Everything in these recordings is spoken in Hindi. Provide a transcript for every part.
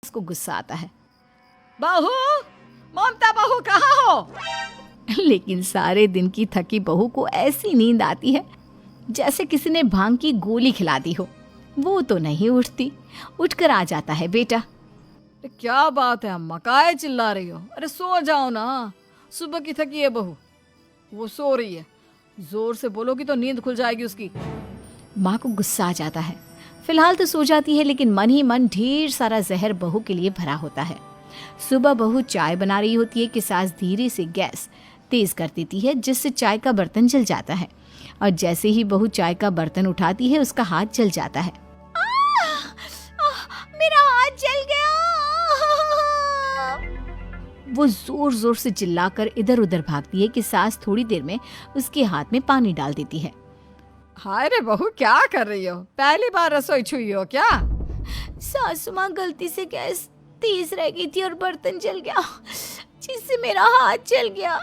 उसको गुस्सा आता है। बहू, ममता बहू कहाँ हो? लेकिन सारे दिन की थकी बहू को ऐसी नींद आती है जैसे किसी ने भांग की गोली खिला दी हो। वो तो नहीं उठती। उठकर आ जाता है बेटा। क्या बात है अम्मा, काहे चिल्ला रही हो? अरे सो जाओ ना, सुबह की थकी है बहू। वो सो रही है, जोर से बोलोगी तो नींद खुल जाएगी उसकी। माँ को गुस्सा आ जाता है। फिलहाल तो सो जाती है, लेकिन मन ही मन ढेर सारा जहर बहू के लिए भरा होता है। सुबह बहू चाय बना रही होती है कि सास धीरे से गैस तेज कर देती है, जिससे चाय का बर्तन जल जाता है। और जैसे ही बहू चाय का बर्तन उठाती है, उसका हाथ जल जाता है। मेरा हाथ जल गया। वो जोर जोर से चिल्लाकर इधर उधर भागती है कि सास थोड़ी देर में उसके हाथ में पानी डाल देती है। हाय रे बहू, क्या कर रही हो? पहली बार रसोई छुई हो क्या? सासू माँ, गलती से गैस तेज रह गई थी और बर्तन जल गया, जिससे मेरा हाथ जल गया।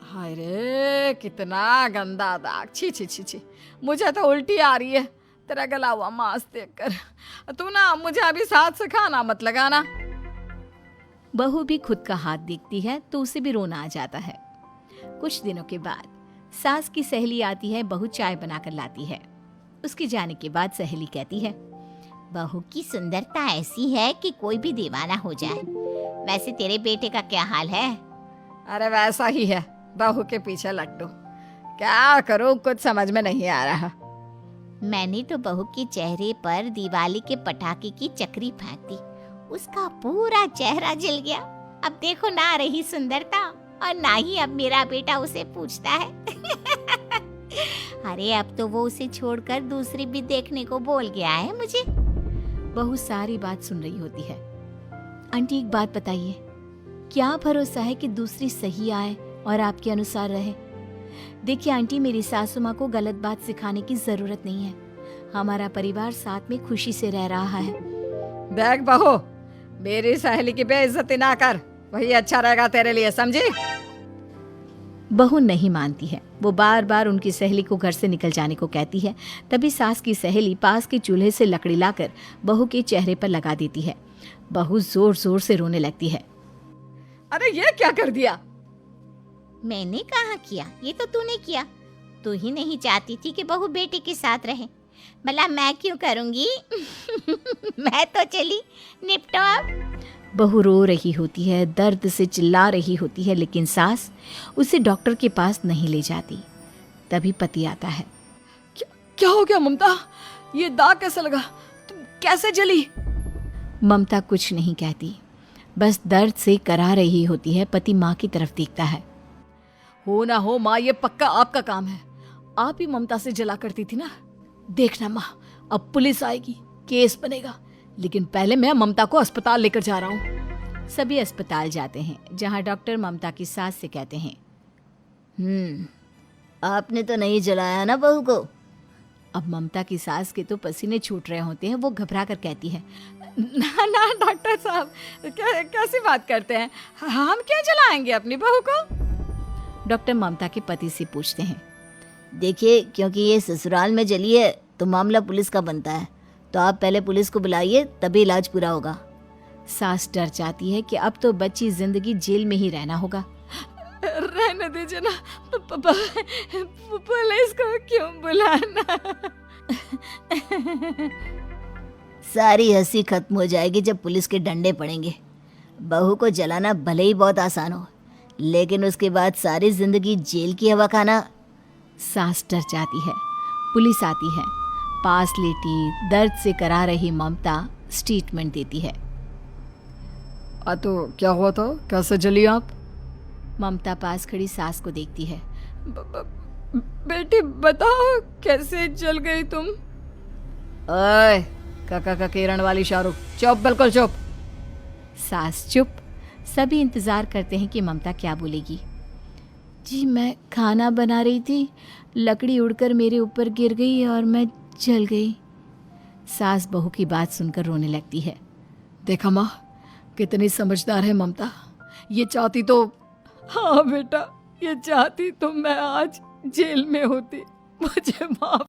हाय रे, कितना गंदा दाग। छी छी छी छी, मुझे तो उल्टी आ रही है तेरा गला हुआ मांस देखकर। तू ना मुझे अभी साथ से खाना मत लगाना। बहू भी खुद का हाथ देखती है तो उसे भी रोना आ जाता है। कुछ दिनों के बाद सास की सहेली आती है, बहू चाय बनाकर लाती है। उसके जाने के बाद सहेली कहती है, बहू की सुंदरता ऐसी है कि कोई भी दीवाना हो जाए। वैसे तेरे बेटे का क्या हाल है? अरे वैसा ही है, बहू के पीछे लट्टू। क्या करूं, कुछ समझ में नहीं आ रहा। मैंने तो बहू के चेहरे पर दिवाली के पटाखे की चक्री फेंक दी, उसका पूरा चेहरा जल गया। अब देखो ना रही सुंदरता, और ना ही अब मेरा बेटा उसे पूछता है। अरे अब तो वो उसे छोड़कर दूसरी भी देखने को बोल गया है मुझे। बहू सारी बात सुन रही होती है। आंटी एक बात बताइए, क्या भरोसा है कि दूसरी सही आए और आपके अनुसार रहे? देखिए आंटी, मेरी सासू माँ को गलत बात सिखाने की जरूरत नहीं है। हमारा परिवार साथ में खुशी से रह रहा है। देख बहू, मेरी सहेली की बेइज्जती ना कर, वही अच्छा रहेगा तेरे लिए, समझी? बहू नहीं मानती है। वो बार बार उनकी सहेली को घर से निकल जाने को कहती है। तभी सास की सहेली पास के चूल्हे से लकड़ी लाकर बहू के चेहरे पर लगा देती है। बहू जोर जोर से रोने लगती है। अरे ये क्या कर दिया? मैंने कहाँ किया, ये तो तूने किया। तू ही नहीं चाहती थी कि बहू बेटे के साथ रहे, भला मैं क्यों करूंगी? मैं तो चली, निपटो अब। बहू रो रही होती है, दर्द से चिल्ला रही होती है, लेकिन सास उसे डॉक्टर के पास नहीं ले जाती। तभी पति आता है। क्या हो गया ममता? ये दाग कैसे लगा? तुम कैसे जली? ममता कुछ नहीं कहती, बस दर्द से करा रही होती है। पति माँ की तरफ देखता है। हो ना हो माँ, ये पक्का आपका काम है। आप ही ममता से जला करती थी ना। देखना माँ, अब पुलिस आएगी, केस बनेगा, लेकिन पहले मैं ममता को अस्पताल लेकर जा रहा हूँ। सभी अस्पताल जाते हैं, जहाँ डॉक्टर ममता की सास से कहते हैं, आपने तो नहीं जलाया ना बहू को? अब ममता की सास के तो पसीने छूट रहे होते हैं। वो घबरा कर कहती है, ना ना डॉक्टर साहब, कैसी बात करते हैं? हम क्या जलाएंगे अपनी बहू को? डॉक्टर ममता के पति से पूछते हैं। देखिए, क्योंकि ये ससुराल में जली है तो मामला पुलिस का बनता है, तो आप पहले पुलिस को बुलाइए, तभी इलाज पूरा होगा। सास डर जाती है कि अब तो बच्ची जिंदगी जेल में ही रहना होगा। रहने दीजिए ना, पुलिस को क्यों बुलाना? सारी हंसी खत्म हो जाएगी जब पुलिस के डंडे पड़ेंगे। बहू को जलाना भले ही बहुत आसान हो, लेकिन उसके बाद सारी जिंदगी जेल की हवा खाना। सास डर जाती है। पुलिस आती है। पास लेटी दर्द से करा रही ममता स्टेटमेंट देती है। तो क्या हुआ था? कैसे जली आप? ममता पास खड़ी सास को देखती है। बेटी बताओ, कैसे जल गई तुम? ओए, काका का किरण वाली शाहरुख, चुप, बिल्कुल चुप। सास चुप। सभी इंतजार करते हैं कि ममता क्या बोलेगी। जी मैं खाना बना रही थी, लकड़ी उड़कर मेरे ऊपर गिर गई और मैं जल गई। सास बहू की बात सुनकर रोने लगती है। देखा माँ, कितनी समझदार है ममता। ये चाहती तो, हाँ बेटा, ये चाहती तो मैं आज जेल में होती। मुझे माफ